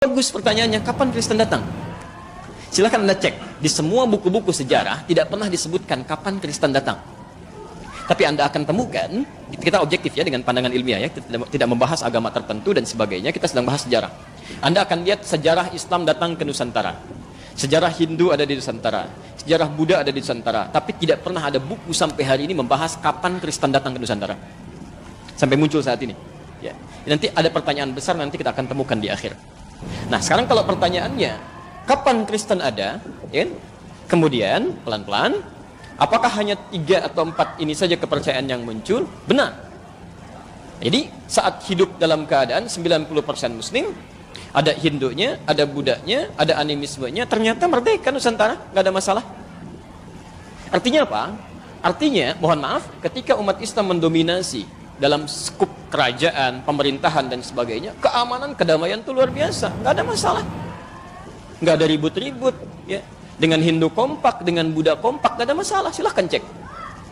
Bagus pertanyaannya, kapan Kristen datang? Silahkan Anda cek, di semua buku-buku sejarah tidak pernah disebutkan kapan Kristen datang. Tapi Anda akan temukan, kita objektif ya dengan pandangan ilmiah ya, kita tidak membahas agama tertentu dan sebagainya, kita sedang bahas sejarah. Anda akan lihat sejarah Islam datang ke Nusantara. Sejarah Hindu ada di Nusantara, sejarah Buddha ada di Nusantara, tapi tidak pernah ada buku sampai hari ini membahas kapan Kristen datang ke Nusantara. Sampai muncul saat ini. Ya. Nanti ada pertanyaan besar, nanti kita akan temukan di akhir. Nah, sekarang kalau pertanyaannya, kapan Kristen ada? Ya? Kemudian, pelan-pelan, apakah hanya 3 atau 4 ini saja kepercayaan yang muncul? Benar. Jadi, saat hidup dalam keadaan 90% Muslim, ada Hindunya, ada Buddhanya, ada animismenya, ternyata merdeka Nusantara, nggak ada masalah. Artinya apa? Artinya, mohon maaf, ketika umat Islam mendominasi dalam skup kerajaan, pemerintahan dan sebagainya, keamanan, kedamaian itu luar biasa, nggak ada masalah, nggak ada ribut-ribut, ya. Dengan Hindu kompak, dengan Buddha kompak, nggak ada masalah. Silahkan cek.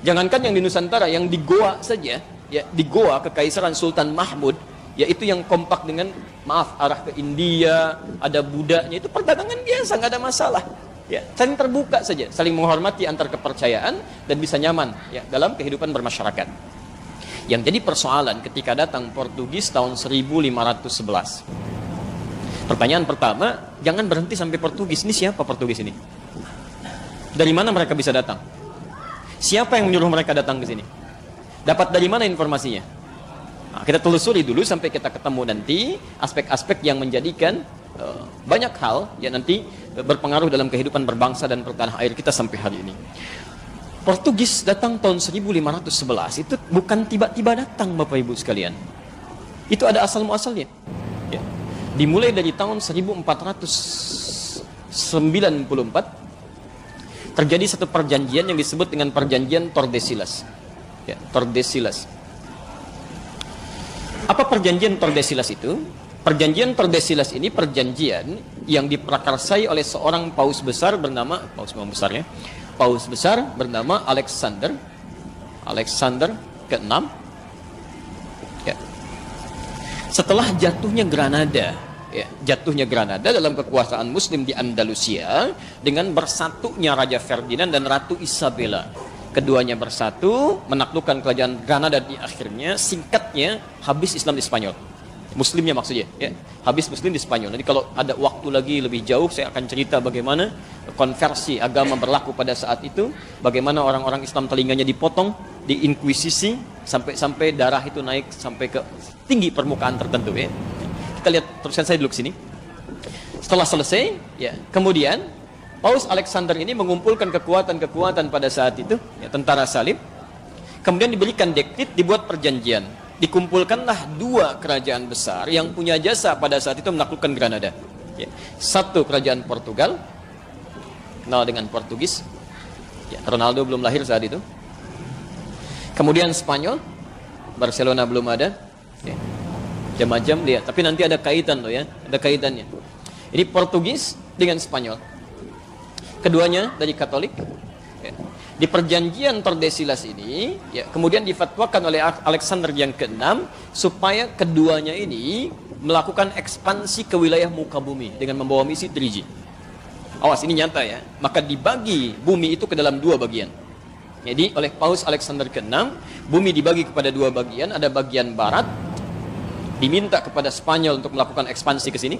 Jangankan yang di Nusantara, yang di Goa saja, ya, di Goa Kekaisaran Sultan Mahmud, yaitu yang kompak dengan, maaf, arah ke India, ada Buddhanya, itu perdagangan biasa, nggak ada masalah. Ya, saling terbuka saja, saling menghormati antar kepercayaan dan bisa nyaman ya dalam kehidupan bermasyarakat. Yang jadi persoalan ketika datang Portugis tahun 1511. Pertanyaan pertama, jangan berhenti sampai Portugis. Ini siapa Portugis ini? Dari mana mereka bisa datang? Siapa yang menyuruh mereka datang ke sini? Dapat dari mana informasinya? Nah, kita telusuri dulu sampai kita ketemu nanti aspek-aspek yang menjadikan banyak hal yang nanti berpengaruh dalam kehidupan berbangsa dan bertanah air kita sampai hari ini. Portugis datang tahun 1511 itu bukan tiba-tiba datang, Bapak Ibu sekalian. Itu ada asal-muasalnya. Ya. Dimulai dari tahun 1494 terjadi satu perjanjian yang disebut dengan perjanjian Tordesillas. Ya, Tordesillas. Apa perjanjian Tordesillas itu? Perjanjian Tordesillas ini perjanjian yang diprakarsai oleh seorang paus besar bernama paus besar bernama Alexander ke-6. Ya. Setelah jatuhnya Granada, dalam kekuasaan Muslim di Andalusia dengan bersatunya Raja Ferdinand dan Ratu Isabella. Keduanya bersatu menaklukkan kerajaan Granada, di akhirnya singkatnya habis Islam di Spanyol. Muslimnya maksudnya, ya. Habis Muslim di Spanyol. Jadi kalau ada waktu lagi lebih jauh, saya akan cerita bagaimana konversi agama berlaku pada saat itu, bagaimana orang-orang Islam telinganya dipotong, diinkuisisi, sampai darah itu naik sampai ke tinggi permukaan tertentu. Ya. Kita lihat tulisan saya dulu ke sini. Setelah selesai, ya, kemudian Paus Alexander ini mengumpulkan kekuatan-kekuatan pada saat itu, ya, tentara salib. Kemudian diberikan dekret, dibuat perjanjian. Dikumpulkanlah 2 kerajaan besar yang punya jasa pada saat itu menaklukkan Granada. Ya. Satu kerajaan Portugal, kenal dengan Portugis. Ya, Ronaldo belum lahir saat itu. Kemudian Spanyol, Barcelona belum ada. Ya. Jam-jam lihat, tapi nanti ada kaitan loh ya, ada kaitannya. Ini Portugis dengan Spanyol. Keduanya dari Katolik. Ya. Di perjanjian Tordesillas ini, ya, kemudian difatwakan oleh Alexander yang ke-6 supaya keduanya ini melakukan ekspansi ke wilayah muka bumi dengan membawa misi 3G. Awas, ini nyata ya. Maka dibagi bumi itu ke dalam 2 bagian. Jadi oleh Paus Alexander ke-6, bumi dibagi kepada 2 bagian. Ada bagian barat, diminta kepada Spanyol untuk melakukan ekspansi ke sini.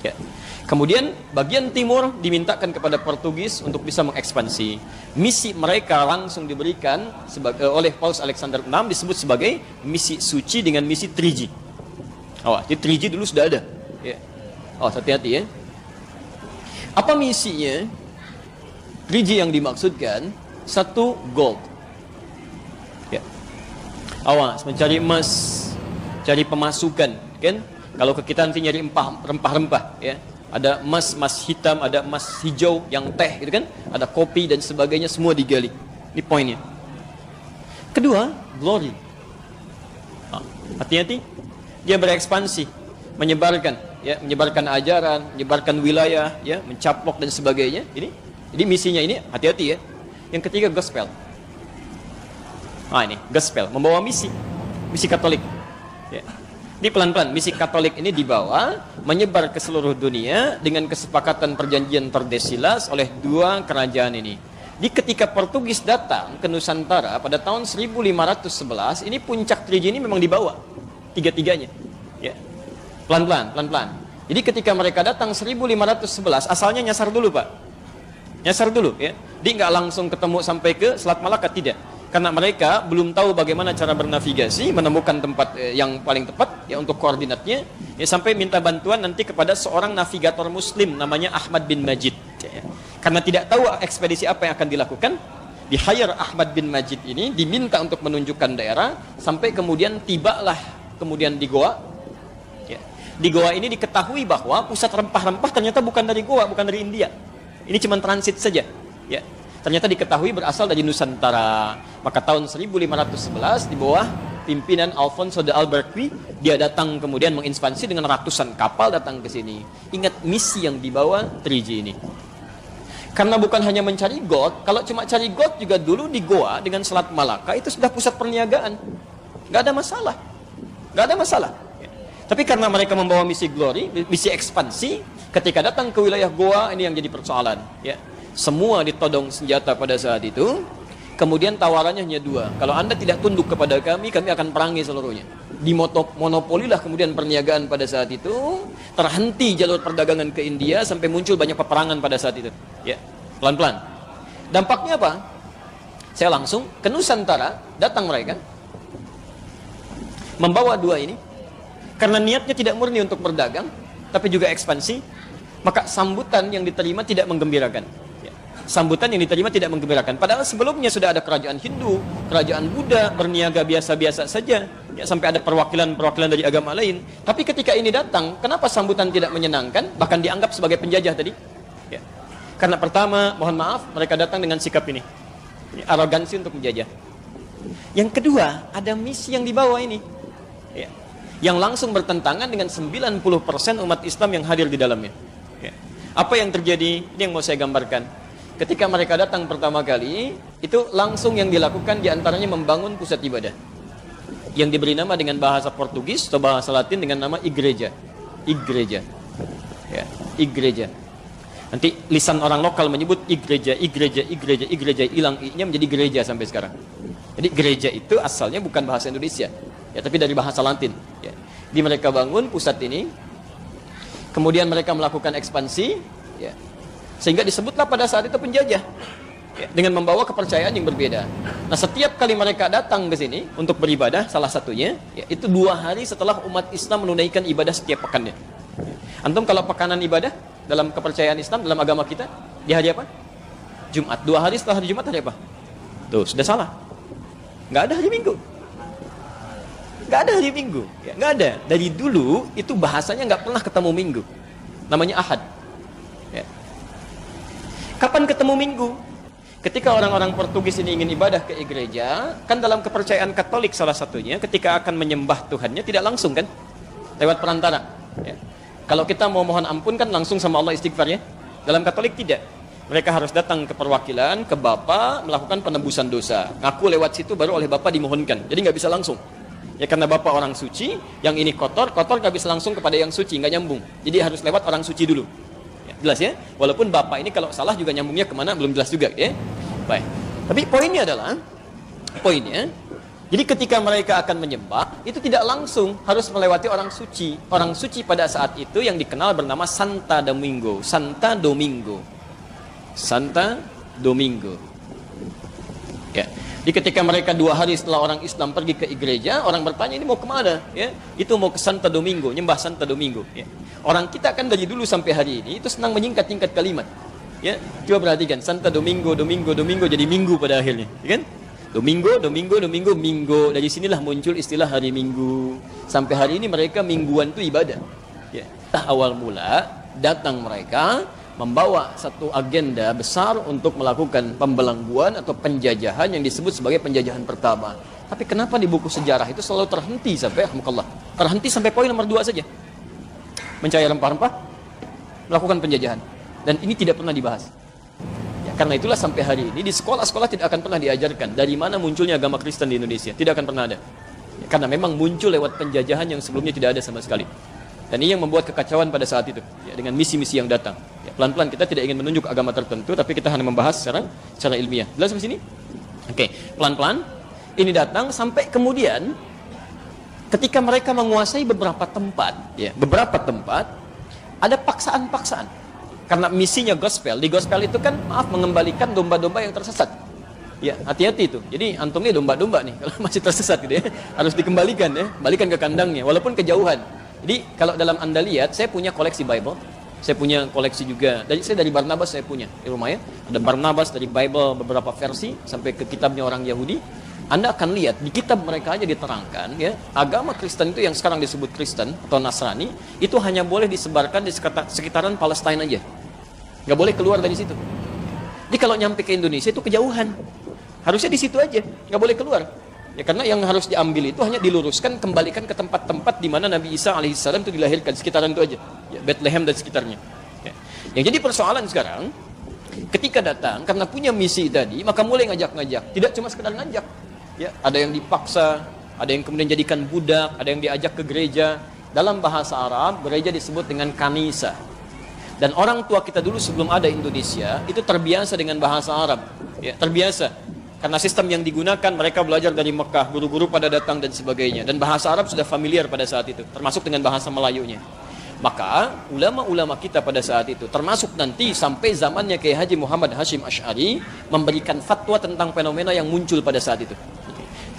Ya. Kemudian bagian timur dimintakan kepada Portugis untuk bisa mengekspansi. Misi mereka langsung diberikan oleh Paus Alexander VI disebut sebagai misi suci dengan misi 3G. Jadi 3G dulu sudah ada. Ya. Hati-hati ya. Apa misinya? 3G yang dimaksudkan, 1, gold. Ya. Mencari emas, cari pemasukan, kan? Kalau ke kita nanti nyari rempah-rempah, ya. Ada emas hitam, ada emas hijau yang teh gitu kan, ada kopi dan sebagainya, semua digali. Ini poinnya. Kedua, glory. Hati-hati, dia berekspansi, menyebarkan ajaran, menyebarkan wilayah, ya, mencaplok dan sebagainya. Ini misinya ini, hati-hati ya. Yang ketiga, gospel. Ini gospel, membawa misi Katolik. Ya. Ini pelan-pelan misi Katolik ini dibawa menyebar ke seluruh dunia dengan kesepakatan perjanjian Tordesillas oleh dua kerajaan ini. Di ketika Portugis datang ke Nusantara pada tahun 1511, ini puncak 3G ini memang dibawa tiga-tiganya. Ya. Pelan-pelan, pelan-pelan. Jadi ketika mereka datang 1511, asalnya nyasar dulu, Pak. Nyasar dulu, ya. Dia nggak langsung ketemu sampai ke Selat Malaka, tidak. Karena mereka belum tahu bagaimana cara bernavigasi, menemukan tempat yang paling tepat ya untuk koordinatnya, ya, sampai minta bantuan nanti kepada seorang navigator muslim namanya Ahmad bin Majid. Ya. Karena tidak tahu ekspedisi apa yang akan dilakukan, di-hire Ahmad bin Majid ini, diminta untuk menunjukkan daerah, sampai kemudian tibalah kemudian di Goa. Ya. Di Goa ini diketahui bahwa pusat rempah-rempah ternyata bukan dari Goa, bukan dari India. Ini cuma transit saja. Ya. Ternyata diketahui berasal dari Nusantara. Maka tahun 1511 di bawah pimpinan Alfonso de Albuquerque, dia datang kemudian menginvasi dengan ratusan kapal datang ke sini. Ingat misi yang dibawa 3G ini. Karena bukan hanya mencari gold, kalau cuma cari gold juga dulu di Goa dengan Selat Malaka itu sudah pusat perniagaan. Nggak ada masalah. Nggak ada masalah. Tapi karena mereka membawa misi glory, misi ekspansi, ketika datang ke wilayah Goa ini yang jadi persoalan. Ya. Semua ditodong senjata pada saat itu. Kemudian tawarannya hanya dua. Kalau Anda tidak tunduk kepada kami akan perangi seluruhnya. Dimonopolilah kemudian perniagaan pada saat itu. Terhenti jalur perdagangan ke India sampai muncul banyak peperangan pada saat itu. Ya, pelan-pelan. Dampaknya apa? Saya langsung ke Nusantara, datang mereka membawa dua ini. Karena niatnya tidak murni untuk berdagang, tapi juga ekspansi, maka sambutan yang diterima tidak menggembirakan. Sambutan yang diterima tidak menggembirakan. Padahal sebelumnya sudah ada kerajaan Hindu, kerajaan Buddha, berniaga biasa-biasa saja, ya, sampai ada perwakilan-perwakilan dari agama lain. Tapi ketika ini datang, kenapa sambutan tidak menyenangkan, bahkan dianggap sebagai penjajah tadi? Ya. Karena pertama, mohon maaf, mereka datang dengan sikap ini arogansi untuk menjajah. Yang kedua, ada misi yang dibawa ini, ya, yang langsung bertentangan dengan 90% umat Islam yang hadir di dalamnya. Ya. Apa yang terjadi? Ini yang mau saya gambarkan. Ketika mereka datang pertama kali, itu langsung yang dilakukan diantaranya membangun pusat ibadah. Yang diberi nama dengan bahasa Portugis atau bahasa Latin dengan nama igreja. Igreja. Ya, igreja. Nanti lisan orang lokal menyebut igreja, igreja, igreja, igreja. Hilang i-nya menjadi gereja sampai sekarang. Jadi gereja itu asalnya bukan bahasa Indonesia, ya, tapi dari bahasa Latin. Ya. Di mereka bangun pusat ini, kemudian mereka melakukan ekspansi, ya. Sehingga disebutlah pada saat itu penjajah, ya, dengan membawa kepercayaan yang berbeda. Nah, setiap kali mereka datang ke sini untuk beribadah, salah satunya, ya, itu 2 hari setelah umat Islam menunaikan ibadah setiap pekannya. Antum kalau pekanan ibadah dalam kepercayaan Islam, dalam agama kita, di hari apa? Jumat. 2 hari setelah hari Jumat hari apa? Tuh, sudah salah. Nggak ada hari Minggu. Nggak ada hari Minggu. Ya, nggak ada. Dari dulu itu bahasanya nggak pernah ketemu Minggu. Namanya Ahad. Ya. Kapan ketemu Minggu? Ketika orang-orang Portugis ini ingin ibadah ke gereja, kan dalam kepercayaan Katolik salah satunya, ketika akan menyembah Tuhannya tidak langsung kan, lewat perantara. Ya. Kalau kita mau mohon ampun kan langsung sama Allah istighfar ya. Dalam Katolik tidak. Mereka harus datang ke perwakilan, ke Bapa, melakukan penebusan dosa. Ngaku lewat situ baru oleh Bapa dimohonkan. Jadi nggak bisa langsung. Ya karena Bapa orang suci, yang ini kotor nggak bisa langsung kepada yang suci, nggak nyambung. Jadi harus lewat orang suci dulu. Jelas ya, walaupun Bapak ini kalau salah juga nyambungnya kemana belum jelas juga ya. Baik, tapi poinnya jadi ketika mereka akan menyembah itu tidak langsung harus melewati orang suci pada saat itu yang dikenal bernama Santa Domingo. Ya. Jadi ketika mereka 2 hari setelah orang Islam pergi ke gereja, orang bertanya ini mau kemana? Ya, itu mau ke Santa Domingo, nyembah Santa Domingo. Ya. Orang kita kan dari dulu sampai hari ini itu senang menyingkat-singkat kalimat. Ya, coba perhatikan Santa Domingo jadi minggu pada akhirnya, ya kan? Domingo. Dari sinilah muncul istilah hari Minggu. Sampai hari ini mereka mingguan itu ibadah. Ya. Awal mula datang mereka membawa satu agenda besar untuk melakukan pembelengguan atau penjajahan yang disebut sebagai penjajahan pertama. Tapi kenapa di buku sejarah itu selalu terhenti sampai poin nomor 2 saja. Mencari rempah-rempah, melakukan penjajahan. Dan ini tidak pernah dibahas. Ya, karena itulah sampai hari ini di sekolah-sekolah tidak akan pernah diajarkan dari mana munculnya agama Kristen di Indonesia. Tidak akan pernah ada. Karena memang muncul lewat penjajahan yang sebelumnya tidak ada sama sekali. Dan ini yang membuat kekacauan pada saat itu, ya, dengan misi-misi yang datang. Ya, pelan-pelan kita tidak ingin menunjuk agama tertentu, tapi kita hanya membahas secara ilmiah. Jelas sampai sini? Oke, pelan-pelan ini datang sampai kemudian ketika mereka menguasai beberapa tempat, ya, beberapa tempat ada paksaan-paksaan. Karena misinya gospel, di gospel itu kan mengembalikan domba-domba yang tersesat. Ya, hati-hati itu. Jadi antum ini domba-domba nih, kalau masih tersesat gitu ya, harus dikembalikan ya, balikan ke kandangnya walaupun kejauhan. Jadi kalau dalam Anda lihat, saya punya koleksi Bible, saya punya koleksi juga, saya dari Barnabas saya punya di rumah ya, ada Barnabas dari Bible beberapa versi sampai ke kitabnya orang Yahudi. Anda akan lihat di kitab mereka aja diterangkan ya, agama Kristen itu yang sekarang disebut Kristen atau Nasrani itu hanya boleh disebarkan di sekitaran Palestina aja, nggak boleh keluar dari situ. Jadi kalau nyampe ke Indonesia itu kejauhan, harusnya di situ aja, nggak boleh keluar. Ya, karena yang harus diambil itu hanya diluruskan, kembalikan ke tempat-tempat di mana Nabi Isa alaihissalam itu dilahirkan, sekitaran itu aja, ya, Bethlehem dan sekitarnya. Ya. Yang jadi persoalan sekarang, ketika datang karena punya misi tadi, maka mulai ngajak-ngajak, tidak cuma sekedar ngajak. Ya, ada yang dipaksa, ada yang kemudian jadikan budak, ada yang diajak ke gereja. Dalam bahasa Arab, gereja disebut dengan kanisa. Dan orang tua kita dulu sebelum ada Indonesia itu terbiasa dengan bahasa Arab, ya, terbiasa. Karena sistem yang digunakan, mereka belajar dari Mekah, guru-guru pada datang dan sebagainya. Dan bahasa Arab sudah familiar pada saat itu, termasuk dengan bahasa Melayunya. Maka ulama-ulama kita pada saat itu, termasuk nanti sampai zamannya Kiai Haji Muhammad Hashim Asy'ari, memberikan fatwa tentang fenomena yang muncul pada saat itu.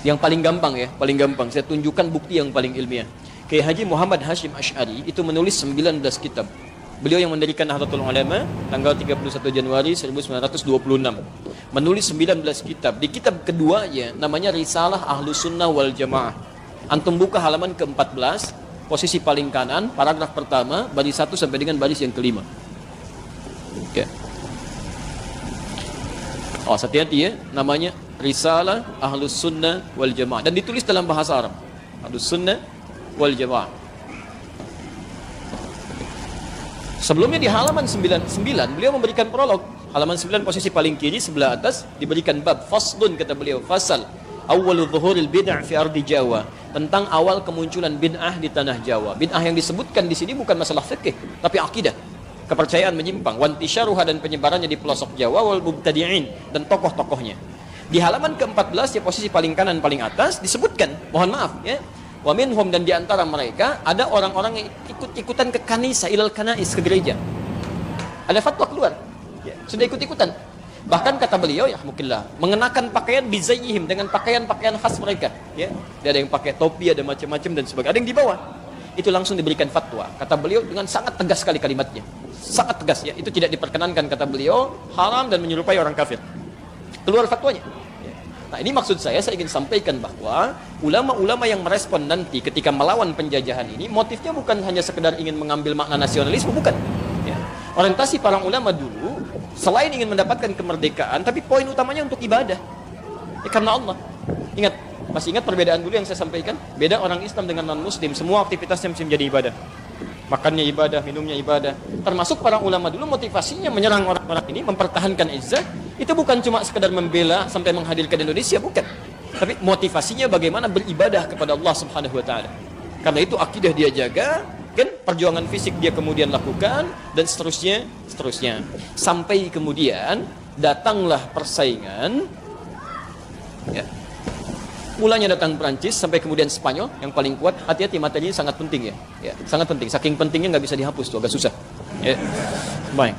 Yang paling gampang ya, paling gampang, saya tunjukkan bukti yang paling ilmiah. Kiai Haji Muhammad Hashim Asy'ari itu menulis 19 kitab. Beliau yang mendirikan Nahdlatul Ulama tanggal 31 Januari 1926. Menulis 19 kitab. Di kitab keduanya namanya Risalah Ahlus Sunnah wal Jamaah. Antum buka halaman ke-14, posisi paling kanan, paragraf pertama, baris 1 sampai dengan baris yang kelima. Oke. Oh, hati-hati ya, namanya Risalah Ahlus Sunnah wal Jamaah dan ditulis dalam bahasa Arab. Ahlus Sunnah wal Jamaah. Sebelumnya di halaman 99 beliau memberikan prolog. Halaman 9 posisi paling kiri sebelah atas diberikan bab faslun, kata beliau, fasal awwalu dhuhuril bid'ah fi ardi Jawa, tentang awal kemunculan bid'ah di tanah Jawa. Bid'ah yang disebutkan di sini bukan masalah fikih, tapi akidah, kepercayaan menyimpang, wantisyaruha, dan penyebarannya di pelosok Jawa, wal mubtadi'in, dan tokoh-tokohnya. Di halaman ke-14 ya, posisi paling kanan paling atas disebutkan, mohon maaf ya, wa minhum, dan diantara mereka ada orang-orang yang ikut-ikutan ke kanisa, ilal kanais, ke gereja. Ada fatwa keluar, ya, sudah ikut-ikutan. Bahkan kata beliau, ya mungkinlah, mengenakan pakaian bizayyihim, dengan pakaian-pakaian khas mereka. Ya, ada yang pakai topi, ada macam-macam dan sebagainya. Ada yang di bawah. Itu langsung diberikan fatwa. Kata beliau dengan sangat tegas sekali kalimatnya, sangat tegas ya. Itu tidak diperkenankan, kata beliau, haram dan menyerupai orang kafir. Keluar fatwanya. Nah, ini maksud saya ingin sampaikan bahwa ulama-ulama yang merespon nanti ketika melawan penjajahan ini, motifnya bukan hanya sekedar ingin mengambil makna nasionalisme, bukan. Ya. Orientasi para ulama dulu, selain ingin mendapatkan kemerdekaan, tapi poin utamanya untuk ibadah. Ya, karena Allah. Ingat, masih ingat perbedaan dulu yang saya sampaikan? Beda orang Islam dengan non-Muslim, semua aktivitasnya mesti menjadi ibadah. Makannya ibadah, minumnya ibadah. Termasuk para ulama dulu motivasinya menyerang orang-orang ini, mempertahankan izzah, itu bukan cuma sekedar membela sampai menghadirkan Indonesia, bukan. Tapi motivasinya bagaimana beribadah kepada Allah Subhanahu wa taala. Karena itu akidah dia jaga, kan, perjuangan fisik dia kemudian lakukan, dan seterusnya. Sampai kemudian datanglah persaingan. Ya. Mulanya datang Prancis, sampai kemudian Spanyol yang paling kuat. Hati-hati, materinya sangat penting ya. Ya, sangat penting. Saking pentingnya nggak bisa dihapus tuh, agak susah. Ya. Baik.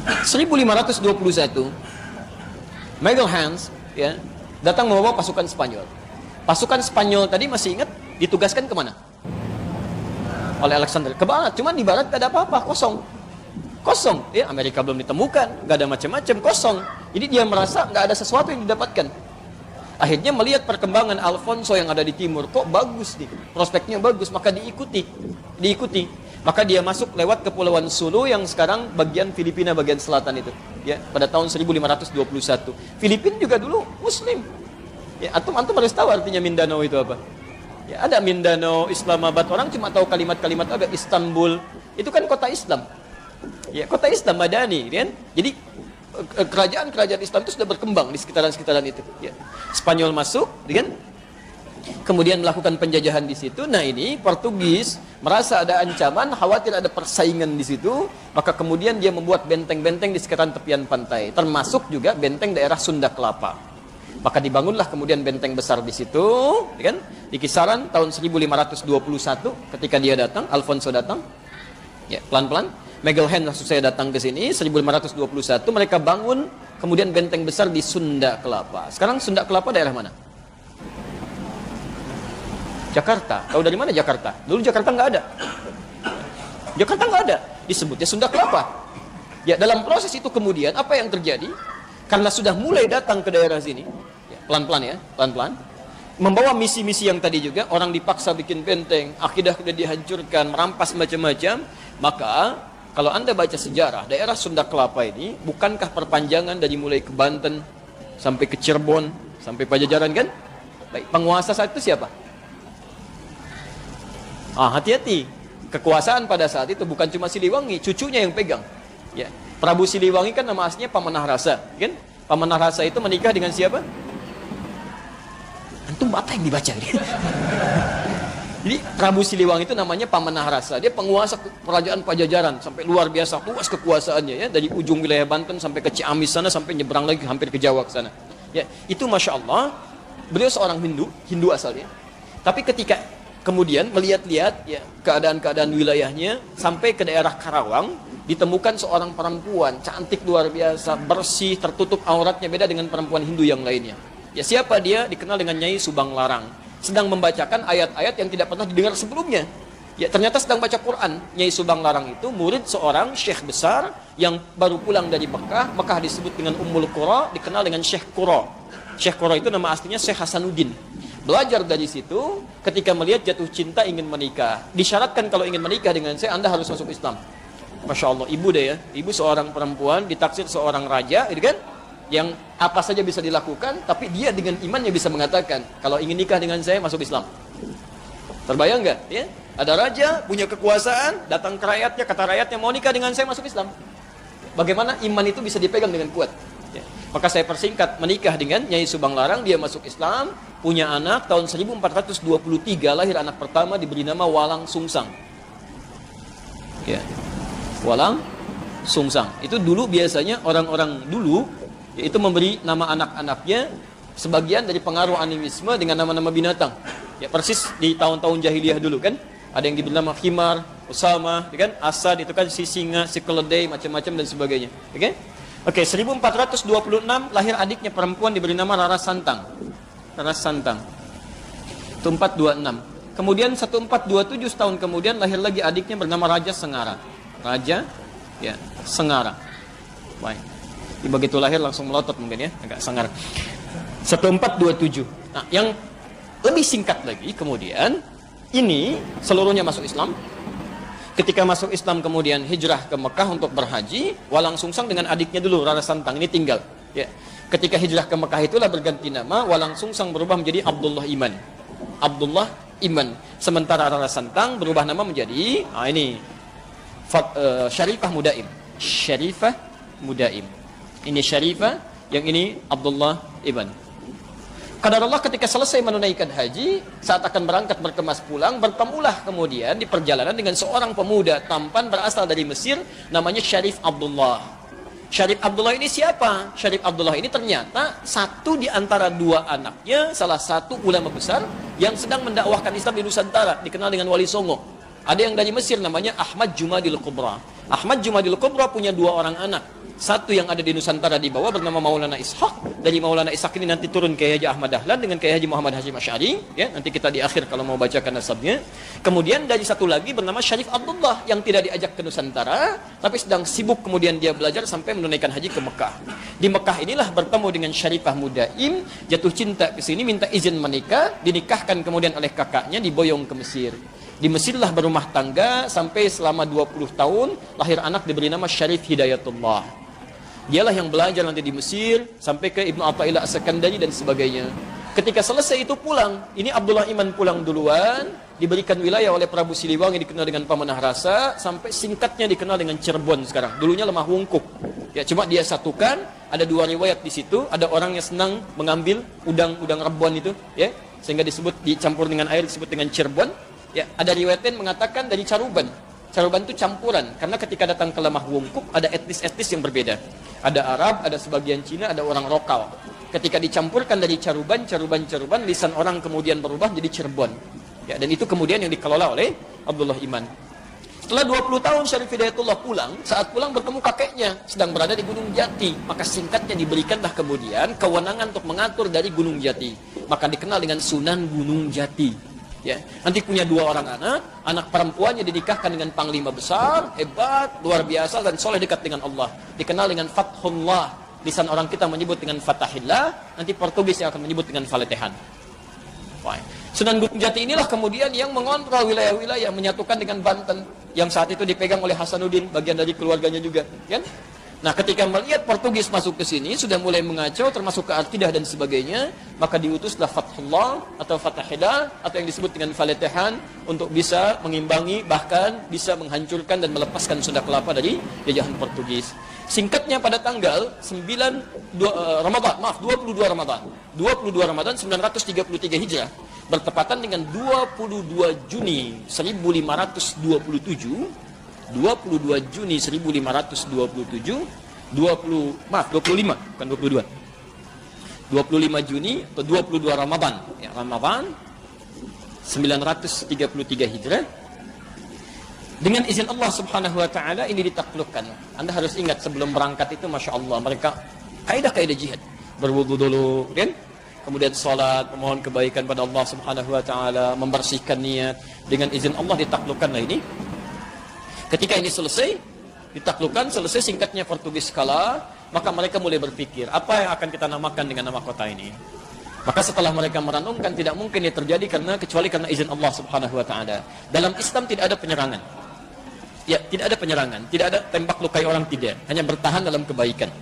1521 Miguel Hans ya datang membawa pasukan Spanyol. Pasukan Spanyol tadi masih ingat ditugaskan kemana? Oleh Alexander ke barat. Cuman di barat gak ada apa-apa, kosong ya. Amerika belum ditemukan, gak ada macam-macam, kosong. Jadi dia merasa gak ada sesuatu yang didapatkan. Akhirnya melihat perkembangan Alfonso yang ada di timur, kok bagus nih, prospeknya bagus, maka diikuti. Maka dia masuk lewat Kepulauan Sulu yang sekarang bagian Filipina bagian selatan itu, ya, pada tahun 1521. Filipina juga dulu Muslim. Ya, antum harus tahu artinya Mindanao itu apa. Ya, ada Mindanao, Islamabad, orang cuma tahu kalimat-kalimat apa. Istanbul itu kan kota Islam. Ya, kota Islam Madani, kan? Jadi kerajaan-kerajaan Islam itu sudah berkembang di sekitaran-sekitaran itu. Ya. Spanyol masuk, kan? Kemudian melakukan penjajahan di situ. Nah ini Portugis merasa ada ancaman, khawatir ada persaingan di situ, maka kemudian dia membuat benteng-benteng di sekitaran tepian pantai, termasuk juga benteng daerah Sunda Kelapa. Maka dibangunlah kemudian benteng besar di situ, kan? Di kisaran tahun 1521 ketika dia datang, Alfonso datang, ya pelan-pelan. Magellan langsung saya datang ke sini 1521 mereka bangun kemudian benteng besar di Sunda Kelapa. Sekarang Sunda Kelapa daerah mana? Jakarta. Tahu dari mana Jakarta? Dulu Jakarta nggak ada. Jakarta nggak ada. Disebutnya Sunda Kelapa. Ya, dalam proses itu kemudian apa yang terjadi? Karena sudah mulai datang ke daerah sini, pelan-pelan ya, pelan-pelan. Membawa misi-misi yang tadi juga, orang dipaksa bikin benteng, akidah sudah dihancurkan, merampas macam-macam. Maka kalau Anda baca sejarah, daerah Sunda Kelapa ini bukankah perpanjangan dari mulai ke Banten sampai ke Cirebon, sampai Pajajaran kan? Baik, penguasa saat itu siapa? Hati-hati. Kekuasaan pada saat itu bukan cuma Siliwangi, cucunya yang pegang. Ya. Prabu Siliwangi kan nama aslinya Pamanah Rasa, kan? Pamanah Rasa itu menikah dengan siapa? Antum apa yang dibaca ini? Jadi Prabu Siliwangi itu namanya Pamanah Rasa. Dia penguasa kerajaan Pajajaran sampai luar biasa luas kekuasaannya ya, dari ujung wilayah Banten sampai ke Ciamis sana sampai nyebrang lagi hampir ke Jawa ke sana. Ya, itu Masya Allah, beliau seorang Hindu asalnya. Tapi ketika kemudian melihat-lihat ya keadaan-keadaan wilayahnya sampai ke daerah Karawang, ditemukan seorang perempuan cantik luar biasa, bersih, tertutup auratnya, beda dengan perempuan Hindu yang lainnya. Ya, siapa dia? Dikenal dengan Nyai Subang Larang. Sedang membacakan ayat-ayat yang tidak pernah didengar sebelumnya. Ya, ternyata sedang baca Quran. Nyai Subang Larang itu murid seorang syekh besar yang baru pulang dari Mekah. Mekah disebut dengan Ummul Qura, dikenal dengan Syekh Qura. Syekh Qura itu nama aslinya Syekh Hasanuddin. Belajar dari situ, ketika melihat jatuh cinta ingin menikah. Disyaratkan kalau ingin menikah dengan saya, Anda harus masuk Islam. Masya Allah, ibu deh ya. Ibu seorang perempuan, ditaksir seorang raja, gitu kan? Yang apa saja bisa dilakukan, tapi dia dengan imannya bisa mengatakan, kalau ingin nikah dengan saya, masuk Islam. Terbayang nggak? Ya? Ada raja, punya kekuasaan, datang ke rakyatnya, kata rakyatnya, mau nikah dengan saya, masuk Islam. Bagaimana iman itu bisa dipegang dengan kuat? Ya. Maka saya persingkat, menikah dengan Nyai Subang Larang, dia masuk Islam, punya anak, tahun 1423, lahir anak pertama, diberi nama Walang Sungsang. Ya. Walang Sungsang. Itu dulu biasanya orang-orang dulu, itu memberi nama anak-anaknya sebagian dari pengaruh animisme dengan nama-nama binatang. Ya persis di tahun-tahun jahiliyah dulu kan. Ada yang diberi nama Khimar, Usama, kan? Asad itu kan si singa, si keledai, macam-macam dan sebagainya. Oke? Oke, 1426 lahir adiknya perempuan diberi nama Rara Santang. Rara Santang. 1426. Kemudian 1427 tahun kemudian lahir lagi adiknya bernama Raja Sengara. Raja ya, Sengara. Baik. Begitu lahir langsung melotot mungkin ya, agak sangar. 1427. Nah, yang lebih singkat lagi kemudian ini seluruhnya masuk Islam. Ketika masuk Islam kemudian hijrah ke Mekah untuk berhaji, Walang Sungsang dengan adiknya dulu Rara Santang ini tinggal. Ya. Ketika hijrah ke Mekah itulah berganti nama, Walang Sungsang berubah menjadi Abdullah Iman. Abdullah Iman. Sementara Rara Santang berubah nama menjadi Syarifah Mudaim. Syarifah Mudaim. Ini Syarifah, yang ini Abdullah Ibn. Qadarullah ketika selesai menunaikan haji, saat akan berangkat berkemas pulang, bertemulah kemudian di perjalanan dengan seorang pemuda tampan berasal dari Mesir, namanya Syarif Abdullah. Syarif Abdullah ini siapa? Syarif Abdullah ini ternyata satu di antara dua anaknya, salah satu ulama besar yang sedang mendakwahkan Islam di Nusantara, dikenal dengan Wali Songo. Ada yang dari Mesir namanya Ahmad Jumadil Kubra. Ahmad Jumadil Kubra punya dua orang anak. Satu yang ada di Nusantara di bawah bernama Maulana Ishaq. Dari Maulana Ishaq ini nanti turun Kiai Haji Ahmad Dahlan dengan Kiai Haji Muhammad Hashim Asy'ari, ya, nanti kita di akhir kalau mau bacakan nasabnya. Kemudian dari satu lagi bernama Syarif Abdullah yang tidak diajak ke Nusantara, tapi sedang sibuk kemudian dia belajar sampai menunaikan haji ke Mekah. Di Mekah inilah bertemu dengan Syarifah Mudaim, jatuh cinta ke sini, minta izin menikah, dinikahkan kemudian oleh kakaknya, diboyong ke Mesir. Di Mesirlah berumah tangga sampai selama 20 tahun, lahir anak diberi nama Syarif Hidayatullah. Dialah yang belajar nanti di Mesir sampai ke Ibnu Athaillah As-Sakandari dan sebagainya. Ketika selesai itu pulang, ini Abdullah Iman pulang duluan, diberikan wilayah oleh Prabu Siliwangi dikenal dengan Pamanah Rasa, sampai singkatnya dikenal dengan Cirebon sekarang. Dulunya Lemah Wungkuk. Ya, cuma dia satukan, ada dua riwayat di situ, ada orang yang senang mengambil udang rebon itu, ya, sehingga dicampur dengan air disebut dengan cirebon. Ya, ada riwayat yang mengatakan dari caruban. Caruban itu campuran, karena ketika datang ke Lemah Wungkuk ada etnis-etnis yang berbeda. Ada Arab, ada sebagian Cina, ada orang lokal. Ketika dicampurkan dari caruban, lisan orang kemudian berubah jadi Cirebon. Ya, dan itu kemudian yang dikelola oleh Abdullah Iman. Setelah 20 tahun Syarif Hidayatullah pulang, saat pulang bertemu kakeknya sedang berada di Gunung Jati. Maka singkatnya diberikanlah kemudian kewenangan untuk mengatur dari Gunung Jati. Maka dikenal dengan Sunan Gunung Jati. Ya, nanti punya dua orang anak perempuannya dinikahkan dengan panglima besar, hebat, luar biasa dan soleh dekat dengan Allah. Dikenal dengan Fathullah. Lisan orang kita menyebut dengan Fatahillah, nanti Portugis yang akan menyebut dengan Faletehan. Sunan Gunung Jati inilah kemudian yang mengontrol wilayah-wilayah, menyatukan dengan Banten yang saat itu dipegang oleh Hasanuddin, bagian dari keluarganya juga, kan? Nah, ketika melihat Portugis masuk ke sini, sudah mulai mengacau, termasuk ke akidah dan sebagainya, maka diutuslah Fathullah atau Fatahillah atau yang disebut dengan Faletehan untuk bisa mengimbangi, bahkan bisa menghancurkan dan melepaskan Sunda Kelapa dari jajahan Portugis. Singkatnya pada tanggal 22 Ramadan 933 Hijrah bertepatan dengan 22 Juni 1527 25 Juni atau 22 Ramadan ya, Ramadan 933 Hijrah. Dengan izin Allah Subhanahu wa taala ini ditaklukkan. Anda harus ingat sebelum berangkat itu Masya Allah mereka kaidah-kaidah jihad, berwudu dulu kan? Kemudian salat, memohon kebaikan pada Allah Subhanahu wa taala, membersihkan niat. Dengan izin Allah ditaklukkanlah ini. Ketika ini selesai, ditaklukkan, selesai singkatnya Portugis kalah, maka mereka mulai berpikir, apa yang akan kita namakan dengan nama kota ini? Maka setelah mereka merenungkan, tidak mungkin ini terjadi kecuali karena izin Allah Subhanahu wa taala. Dalam Islam tidak ada penyerangan. Ya, tidak ada penyerangan, tidak ada tembak lukai orang, tidak. Hanya bertahan dalam kebaikan.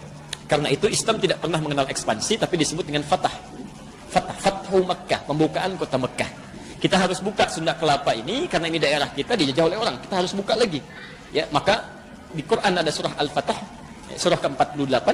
Karena itu Islam tidak pernah mengenal ekspansi, tapi disebut dengan Fathu Makkah, pembukaan kota Mekah. Kita harus buka Sunda Kelapa ini karena ini daerah kita dijajah oleh orang. Kita harus buka lagi. Ya, maka di Quran ada surah Al-Fatah, surah ke-48,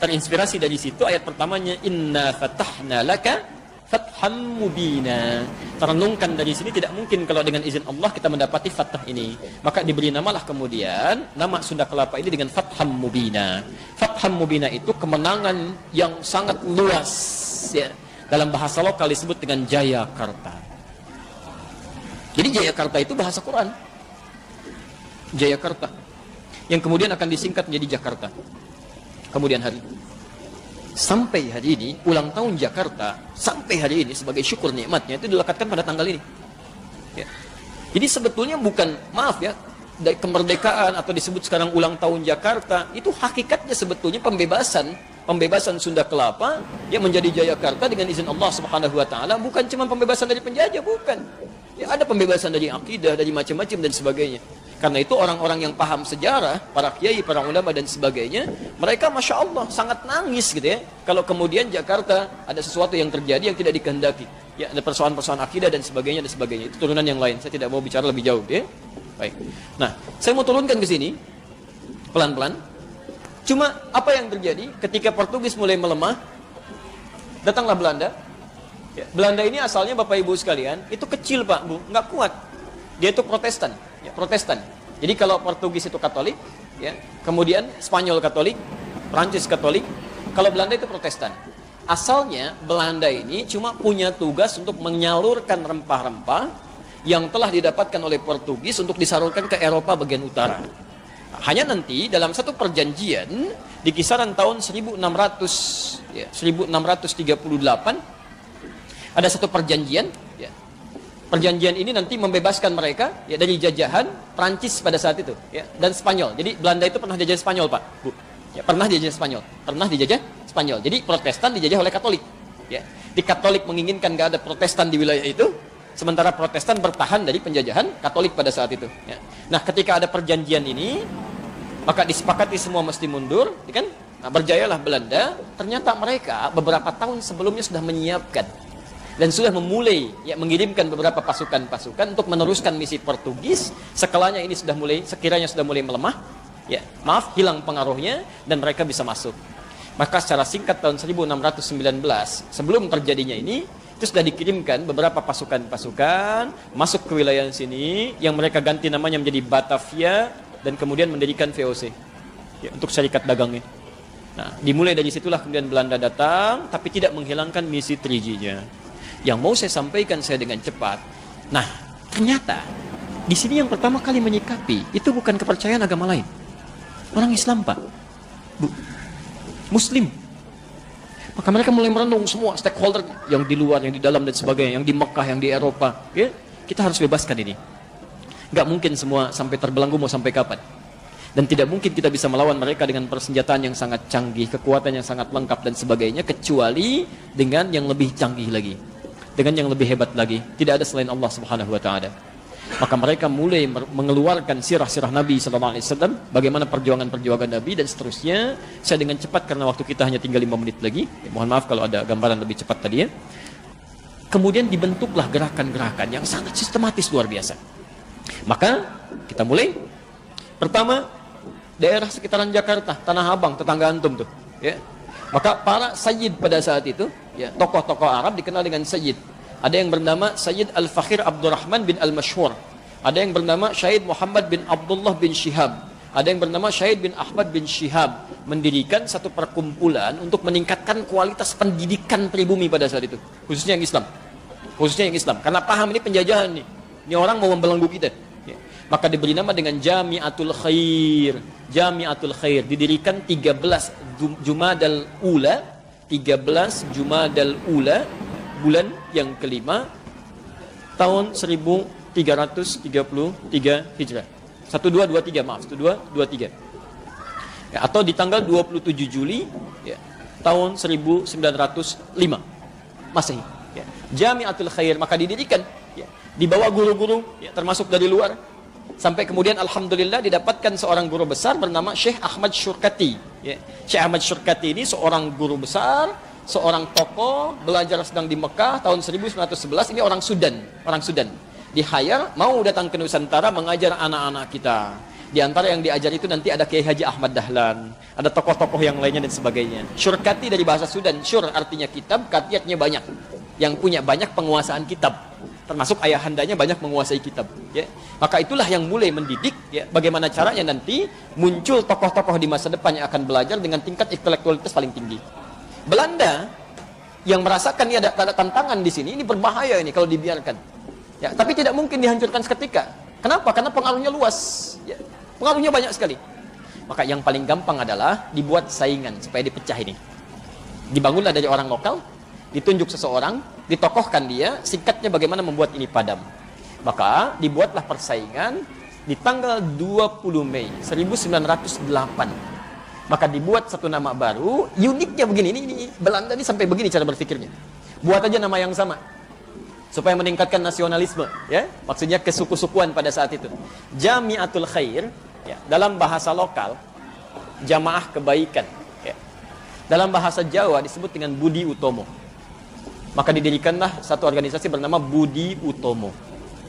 terinspirasi dari situ ayat pertamanya inna fatahna laka fatham mubina. Terenungkan dari sini tidak mungkin kalau dengan izin Allah kita mendapati fathah ini. Maka diberi namalah kemudian nama Sunda Kelapa ini dengan Fatham Mubina. Fatham Mubina itu kemenangan yang sangat luas ya. Dalam bahasa lokal disebut dengan Jayakarta. Jadi Jayakarta itu bahasa Quran. Jayakarta. Yang kemudian akan disingkat menjadi Jakarta. Kemudian hari sampai hari ini, ulang tahun Jakarta, sampai hari ini sebagai syukur nikmatnya itu dilekatkan pada tanggal ini. Ya. Jadi sebetulnya bukan, maaf ya, dari kemerdekaan atau disebut sekarang ulang tahun Jakarta, itu hakikatnya sebetulnya pembebasan Sunda Kelapa yang menjadi Jayakarta dengan izin Allah Subhanahu wa taala, bukan cuma pembebasan dari penjajah, bukan. Ya, ada pembebasan dari akidah, dari macam-macam dan sebagainya. Karena itu orang-orang yang paham sejarah, para kiai, para ulama dan sebagainya, mereka Masya Allah sangat nangis gitu ya. Kalau kemudian Jakarta ada sesuatu yang terjadi yang tidak dikehendaki. Ya, ada persoalan-persoalan akidah dan sebagainya. Itu turunan yang lain. Saya tidak mau bicara lebih jauh ya. Baik. Nah, saya mau turunkan ke sini pelan-pelan. Cuma apa yang terjadi ketika Portugis mulai melemah, datanglah Belanda. Ya, Belanda ini asalnya Bapak Ibu sekalian, itu kecil Pak Bu, nggak kuat. Dia itu Protestan, ya, Protestan. Jadi kalau Portugis itu Katolik, ya, kemudian Spanyol Katolik, Prancis Katolik, kalau Belanda itu Protestan. Asalnya Belanda ini cuma punya tugas untuk menyalurkan rempah-rempah yang telah didapatkan oleh Portugis untuk disalurkan ke Eropa bagian utara. Hanya nanti dalam satu perjanjian di kisaran tahun 1600, ya, 1638 ada satu perjanjian, ya. Perjanjian ini nanti membebaskan mereka ya, dari jajahan Prancis pada saat itu, ya, dan Spanyol. Jadi Belanda itu pernah dijajah Spanyol, Pak, Bu. Ya, pernah dijajah Spanyol. Jadi Protestan dijajah oleh Katolik. Ya. Di Katolik menginginkan gak ada Protestan di wilayah itu, sementara Protestan bertahan dari penjajahan Katolik pada saat itu. Ya. Nah, ketika ada perjanjian ini, maka disepakati semua mesti mundur, ya kan? Nah, berjayalah Belanda. Ternyata mereka beberapa tahun sebelumnya sudah menyiapkan dan sudah memulai ya, mengirimkan beberapa pasukan-pasukan untuk meneruskan misi Portugis sekiranya sudah mulai melemah ya, maaf, hilang pengaruhnya dan mereka bisa masuk. Maka secara singkat tahun 1619 sebelum terjadinya ini itu sudah dikirimkan beberapa pasukan-pasukan masuk ke wilayah sini yang mereka ganti namanya menjadi Batavia dan kemudian mendirikan VOC ya, untuk syarikat dagangnya. Nah, dimulai dari situlah kemudian Belanda datang tapi tidak menghilangkan misi 3G-nya. Yang mau saya sampaikan saya dengan cepat. Nah, ternyata di sini yang pertama kali menyikapi itu bukan kepercayaan agama lain. Orang Islam, Pak. Bu. Muslim. Maka mereka mulai merenung semua stakeholder yang di luar, yang di dalam dan sebagainya, yang di Mekah, yang di Eropa. Ya, kita harus bebaskan ini. Gak mungkin semua sampai terbelenggu mau sampai kapan. Dan tidak mungkin kita bisa melawan mereka dengan persenjataan yang sangat canggih, kekuatan yang sangat lengkap dan sebagainya, kecuali dengan yang lebih canggih lagi, dengan yang lebih hebat lagi. Tidak ada selain Allah Subhanahu wa Ta'ala. Maka mereka mulai mengeluarkan sirah-sirah Nabi SAW, bagaimana perjuangan-perjuangan Nabi dan seterusnya. Saya dengan cepat karena waktu kita hanya tinggal 5 menit lagi. Ya, mohon maaf kalau ada gambaran lebih cepat tadi ya. Kemudian dibentuklah gerakan-gerakan yang sangat sistematis luar biasa. Maka kita mulai. Pertama, daerah sekitaran Jakarta, Tanah Abang, tetangga antum tuh. Ya. Maka para sayyid pada saat itu, ya, tokoh-tokoh Arab dikenal dengan sayyid. Ada yang bernama Sayyid Al-Fakhir Abdurrahman bin Al-Mashhur. Ada yang bernama Syahid Muhammad bin Abdullah bin Shihab. Ada yang bernama Syahid bin Ahmad bin Shihab. Mendirikan satu perkumpulan untuk meningkatkan kualitas pendidikan pribumi pada saat itu. Khususnya yang Islam. Khususnya yang Islam. Karena paham ini penjajahan nih. Ini orang mau membelenggu kita. Ya. Maka diberi nama dengan Jami'atul Khair. Jami'atul Khair. Didirikan 13 Jumadal Ula. 13 Jumadal Ula. Bulan yang kelima tahun 1333 Hijrah. 1223 maaf, 1223. Ya, atau di tanggal 27 Juli ya, tahun 1905 Masehi. Ya. Jami'atul Khair maka didirikan ya, di bawah guru-guru ya, termasuk dari luar. Sampai kemudian alhamdulillah didapatkan seorang guru besar bernama Syekh Ahmad Syurkati. Ya. Syekh Ahmad Syurkati ini seorang guru besar, seorang tokoh, belajar sedang di Mekah tahun 1911. Ini orang Sudan, di-hire mau datang ke Nusantara mengajar anak-anak kita. Di antara yang diajar itu nanti ada Kiai Haji Ahmad Dahlan, ada tokoh-tokoh yang lainnya dan sebagainya. Syurkati dari bahasa Sudan, syur artinya kitab, kati artinya banyak. Yang punya banyak penguasaan kitab, termasuk ayahandanya banyak menguasai kitab. Ya. Maka itulah yang mulai mendidik ya, bagaimana caranya nanti muncul tokoh-tokoh di masa depan yang akan belajar dengan tingkat intelektualitas paling tinggi. Belanda yang merasakan ini ada tantangan di sini, ini berbahaya ini kalau dibiarkan. Ya, tapi tidak mungkin dihancurkan seketika. Kenapa? Karena pengaruhnya luas. Ya, pengaruhnya banyak sekali. Maka yang paling gampang adalah dibuat saingan supaya dipecah ini. Dibangunlah dari orang lokal, ditunjuk seseorang, ditokohkan dia, singkatnya bagaimana membuat ini padam. Maka dibuatlah persaingan di tanggal 20 Mei 1908. Maka dibuat satu nama baru, uniknya begini, ini Belanda ini sampai begini cara berpikirnya. Buat aja nama yang sama, supaya meningkatkan nasionalisme, ya, maksudnya kesuku-sukuan pada saat itu. Jami'atul Khair, ya, dalam bahasa lokal, jamaah kebaikan. Ya. Dalam bahasa Jawa disebut dengan Budi Utomo. Maka didirikanlah satu organisasi bernama Budi Utomo,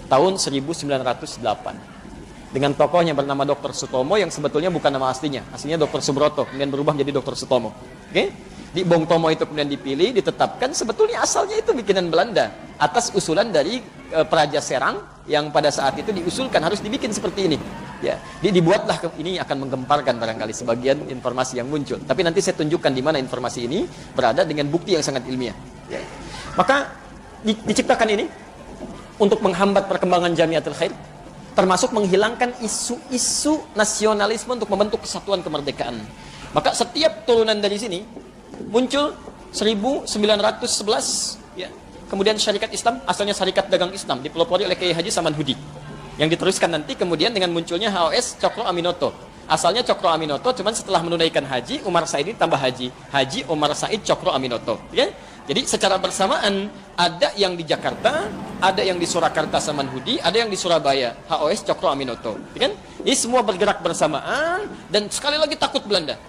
tahun 1908. Dengan tokohnya bernama Dr. Sutomo yang sebetulnya bukan nama aslinya Dr. Subroto, kemudian berubah menjadi Dr. Sutomo. Oke? Di Bong Tomo itu kemudian dipilih, ditetapkan, sebetulnya asalnya itu bikinan Belanda atas usulan dari Praja Serang yang pada saat itu diusulkan harus dibikin seperti ini. Ya, dibuatlah ini akan menggemparkan barangkali sebagian informasi yang muncul. Tapi nanti saya tunjukkan di mana informasi ini berada dengan bukti yang sangat ilmiah. Ya. Maka diciptakan ini untuk menghambat perkembangan Jami'atul Khair, termasuk menghilangkan isu-isu nasionalisme untuk membentuk kesatuan kemerdekaan. Maka setiap turunan dari sini muncul 1911 ya. Kemudian Syarikat Islam, asalnya Syarikat Dagang Islam, dipelopori oleh Kiai Haji Samanhudi. Yang diteruskan nanti kemudian dengan munculnya HOS Cokro Aminoto. Asalnya Cokro Aminoto, cuman setelah menunaikan haji, Umar Said tambah haji. Haji Umar Said Cokro Aminoto. Ya? Jadi secara bersamaan ada yang di Jakarta, ada yang di Surakarta Samanhudi, ada yang di Surabaya, HOS Cokro Aminoto. Ya kan? Ini semua bergerak bersamaan dan sekali lagi takut Belanda.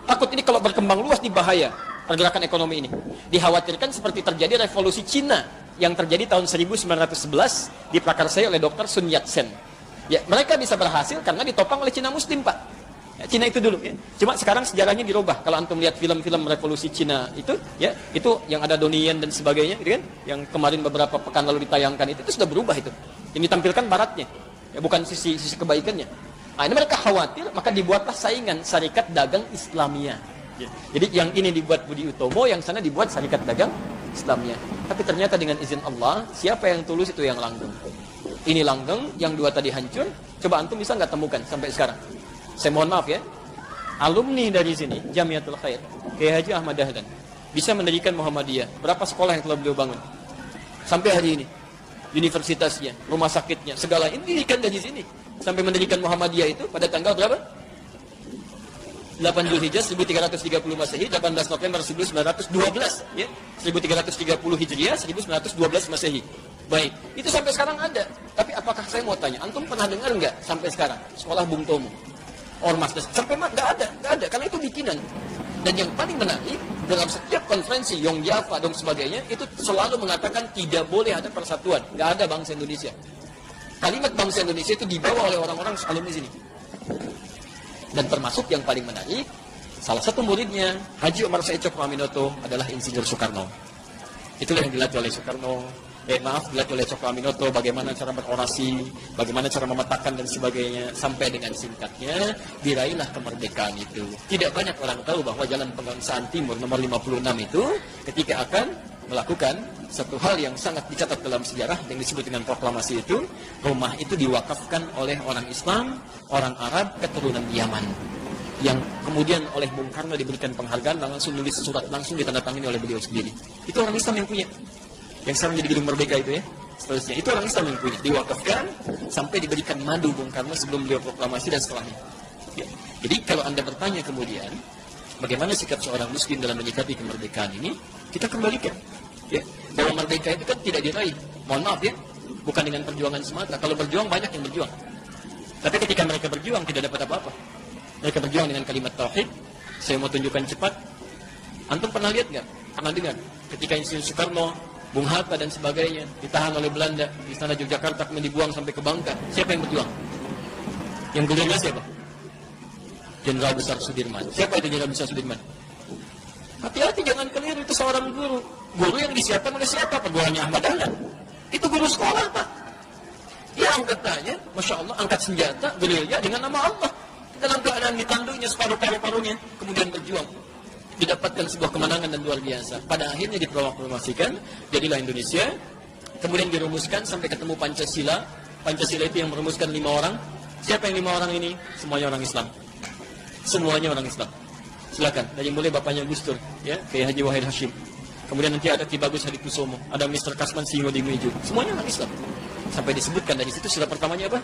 Takut ini kalau berkembang luas di bahaya pergerakan ekonomi ini. Dikhawatirkan seperti terjadi revolusi Cina yang terjadi tahun 1911 diprakarsai oleh Dr. Sun Yat-sen. Ya, mereka bisa berhasil karena ditopang oleh Cina Muslim, Pak. Ya, Cina itu dulu ya. Cuma sekarang sejarahnya dirubah. Kalau antum lihat film-film revolusi Cina itu, ya, itu yang ada Donnie Yen dan sebagainya, gitu kan? Yang kemarin beberapa pekan lalu ditayangkan itu sudah berubah itu. Yang ditampilkan baratnya, ya, bukan sisi kebaikannya. Nah, ini mereka khawatir, maka dibuatlah saingan Syarikat Dagang Islamia. Ya. Jadi yang ini dibuat Budi Utomo, yang sana dibuat Syarikat Dagang Islamia. Tapi ternyata dengan izin Allah, siapa yang tulus itu yang langgeng. Ini langgeng, yang dua tadi hancur. Coba antum bisa nggak temukan sampai sekarang? Saya mohon maaf ya, alumni dari sini, Jamiatul Khair, Kiai Haji Ahmad Dahlan, bisa mendirikan Muhammadiyah. Berapa sekolah yang telah beliau bangun? Sampai hari ini. Universitasnya, rumah sakitnya, segala ini didirikan dari sini. Sampai mendirikan Muhammadiyah itu pada tanggal berapa? 8 Zulhijjah 1330 Masehi, 18 November 1912, ya. 1330 Hijriah, 1912 Masehi. Baik, itu sampai sekarang ada. Tapi apakah saya mau tanya, antum pernah dengar nggak sampai sekarang sekolah Bung Tomo? Ormas sampai nggak ada, karena itu bikinan. Dan yang paling menarik dalam setiap konferensi Yong Java dan sebagainya itu selalu mengatakan tidak boleh ada persatuan, nggak ada bangsa Indonesia. Kalimat bangsa Indonesia itu dibawa oleh orang-orang alumni sini. Dan termasuk yang paling menarik, salah satu muridnya Haji Omar Said Cokroaminoto adalah Insinyur Soekarno. Itulah yang dilatih oleh Soekarno. Dilatih oleh Cokroaminoto bagaimana cara berorasi, bagaimana cara memetakan dan sebagainya, sampai dengan singkatnya diraihlah kemerdekaan itu. Tidak banyak orang tahu bahwa Jalan Pegangsaan Timur nomor 56 itu ketika akan melakukan satu hal yang sangat dicatat dalam sejarah yang disebut dengan proklamasi itu, rumah itu diwakafkan oleh orang Islam, orang Arab keturunan Yaman, yang kemudian oleh Bung Karno diberikan penghargaan, langsung nulis surat, langsung ditandatangani oleh beliau sendiri. Itu orang Islam yang punya. Yang sekarang jadi Gedung Merdeka itu ya, seterusnya. Itu orang Islam yang punya, diwakafkan sampai diberikan madu Bung Karno sebelum beliau proklamasi dan setelahnya. Ya. Jadi kalau Anda bertanya kemudian, bagaimana sikap seorang muslim dalam menyikapi kemerdekaan ini, kita kembalikan. Ya. Bahwa merdeka itu kan tidak diraih, mohon maaf ya, bukan dengan perjuangan semata. Kalau berjuang banyak yang berjuang. Tapi ketika mereka berjuang tidak dapat apa-apa. Mereka berjuang dengan kalimat tauhid. Saya mau tunjukkan cepat. Antum pernah lihat nggak? Pernah dengar? Ketika Insinyur Soekarno, Bung Hatta dan sebagainya ditahan oleh Belanda di sana Yogyakarta, kemudian dibuang sampai ke Bangka. Siapa yang berjuang? Yang gerilya siapa? Jenderal Besar Sudirman. Siapa itu Jenderal Besar Sudirman? Hati-hati, jangan keliru, itu seorang guru. Guru yang disiapkan oleh siapa? Perguruannya Ahmad Dahlan. Itu guru sekolah Pak. Dia angkat tanya, Masya Allah, angkat senjata gerilya dengan nama Allah. Dalam keadaan ditanduknya separuh paru-parunya, kemudian berjuang. Didapatkan sebuah kemenangan dan luar biasa. Pada akhirnya diproklamasikan, jadilah Indonesia. Kemudian dirumuskan sampai ketemu Pancasila. Pancasila itu yang merumuskan 5 orang. Siapa yang 5 orang ini? Semuanya orang Islam. Semuanya orang Islam. Silakan. Dari mulai bapaknya Gus Dur, ya, kayak Haji Wahid Hashim. Kemudian nanti ada Ki Bagus Hadikusumo, ada Mr. Kasman Singo Dingweju. Semuanya orang Islam. Sampai disebutkan dari situ sila pertamanya apa?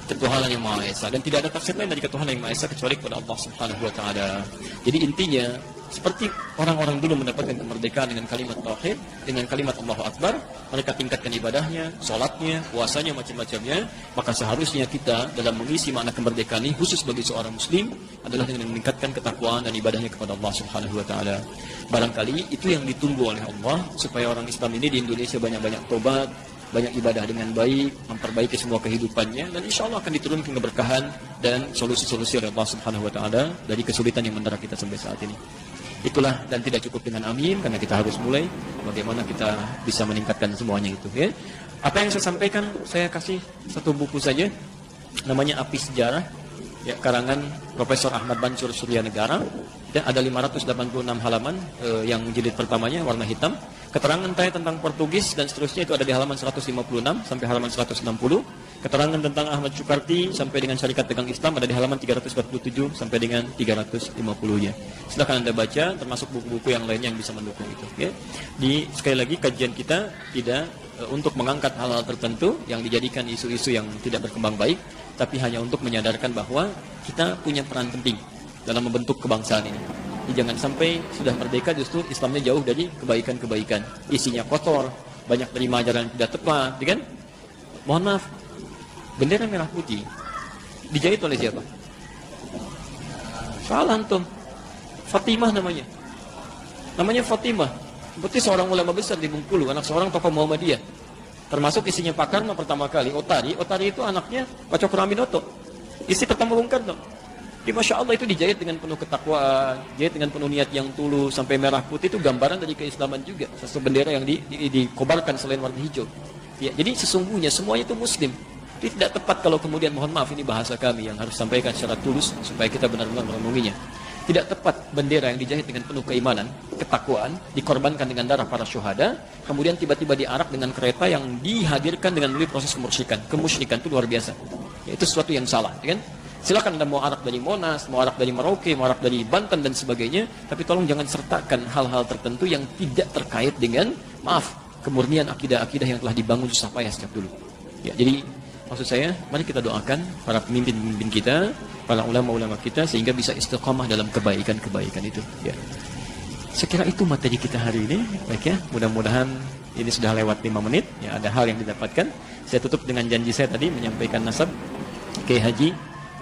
Ketuhanan yang Maha Esa, dan tidak ada tafsir lain dari ketuhanan yang Maha Esa kecuali kepada Allah Subhanahu wa taala. Jadi intinya seperti orang-orang dulu mendapatkan kemerdekaan dengan kalimat tauhid, dengan kalimat Allahu Akbar, mereka tingkatkan ibadahnya, salatnya, puasanya, macam-macamnya, maka seharusnya kita dalam mengisi makna kemerdekaan ini khusus bagi seorang muslim adalah dengan meningkatkan ketakwaan dan ibadahnya kepada Allah Subhanahu wa taala. Barangkali itu yang ditunggu oleh Allah supaya orang Islam ini di Indonesia banyak-banyak tobat, banyak ibadah dengan baik, memperbaiki semua kehidupannya, dan insya Allah akan diturunkan keberkahan dan solusi-solusi oleh Allah Subhanahu wa taala dari kesulitan yang mendera kita sampai saat ini. Itulah, dan tidak cukup dengan amin, karena kita harus mulai bagaimana kita bisa meningkatkan semuanya itu, ya. Apa yang saya sampaikan, saya kasih satu buku saja, namanya Api Sejarah, ya, karangan Profesor Ahmad Mansur Suryanegara, dan ada 586 halaman, yang jilid pertamanya warna hitam. Keterangan saya tentang Portugis dan seterusnya itu ada di halaman 156 sampai halaman 160. Keterangan tentang Ahmad Soekarti sampai dengan Syarikat Dagang Islam ada di halaman 347 sampai dengan 350-nya. Silakan Anda baca, termasuk buku-buku yang lainnya yang bisa mendukung itu, ya. Sekali lagi, kajian kita tidak untuk mengangkat hal-hal tertentu yang dijadikan isu-isu yang tidak berkembang baik, tapi hanya untuk menyadarkan bahwa kita punya peran penting dalam membentuk kebangsaan ini. Jadi jangan sampai sudah merdeka justru Islamnya jauh dari kebaikan-kebaikan. Isinya kotor, banyak terima ajaran yang tidak tepat, kan? Mohon maaf, bendera merah putih dijahit oleh siapa? Salah antum. Fatimah namanya. Namanya Fatimah. Seperti seorang ulama besar di Bengkulu, anak seorang tokoh Muhammadiyah. Termasuk isinya Pak Karno pertama kali, Otari. Otari itu anaknya Pak Cokroaminoto. Isi pertama Bung Karno. Di Masya Allah itu dijahit dengan penuh ketakwaan, jahit dengan penuh niat yang tulus, sampai merah putih itu gambaran dari keislaman juga. Satu bendera yang dikobarkan selain warna hijau. Ya, jadi sesungguhnya semuanya itu muslim. Itu tidak tepat kalau kemudian, mohon maaf ini bahasa kami yang harus sampaikan secara tulus supaya kita benar-benar merenunginya. Tidak tepat bendera yang dijahit dengan penuh keimanan, ketakwaan, dikorbankan dengan darah para syuhada, kemudian tiba-tiba diarak dengan kereta yang dihadirkan dengan melalui proses kemusyrikan. Kemusyrikan itu luar biasa. Ya, itu sesuatu yang salah, ya kan? Silakan Anda mau arak dari Monas, mau arak dari Merauke, mau arak dari Banten dan sebagainya, tapi tolong jangan sertakan hal-hal tertentu yang tidak terkait dengan, maaf, kemurnian akidah-akidah yang telah dibangun susah payah sejak dulu. Ya, jadi maksud saya, mari kita doakan para pemimpin-pemimpin kita, para ulama-ulama kita, sehingga bisa istiqamah dalam kebaikan-kebaikan itu. Ya. Saya kira itu materi kita hari ini. Baik ya, mudah-mudahan ini sudah lewat 5 menit. Ya, ada hal yang didapatkan. Saya tutup dengan janji saya tadi menyampaikan nasab Kiai Haji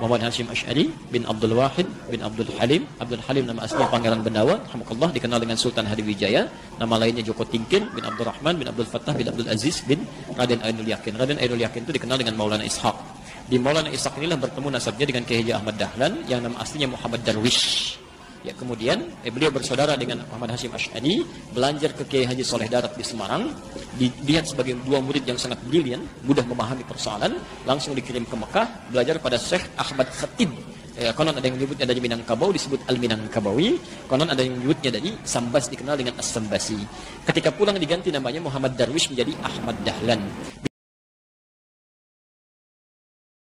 Muhammad Hashim Asy'ari bin Abdul Wahid bin Abdul Halim. Abdul Halim nama aslinya Pangeran Bendawa, rahmatullah, dikenal dengan Sultan Hadiwijaya. Nama lainnya Joko Tingkir bin Abdul Rahman bin Abdul Fattah bin Abdul Aziz bin Raden Ainul Yakin. Raden Ainul Yakin itu dikenal dengan Maulana Ishaq. Di Maulana Ishaq inilah bertemu nasabnya dengan Kiai Haji Ahmad Dahlan yang nama aslinya Muhammad Darwish. Ya, kemudian beliau bersaudara dengan Muhammad Hashim Asy'ari, belajar ke Kiai Haji Soleh Darat di Semarang, dilihat sebagai dua murid yang sangat brilian, mudah memahami persoalan, langsung dikirim ke Mekah, belajar pada Syekh Ahmad Khatib. Konon ada yang menyebutnya dari Minangkabau, disebut Al-Minangkabawi. Konon ada yang menyebutnya dari Sambas, dikenal dengan As-Sambasi. Ketika pulang diganti namanya Muhammad Darwish menjadi Ahmad Dahlan.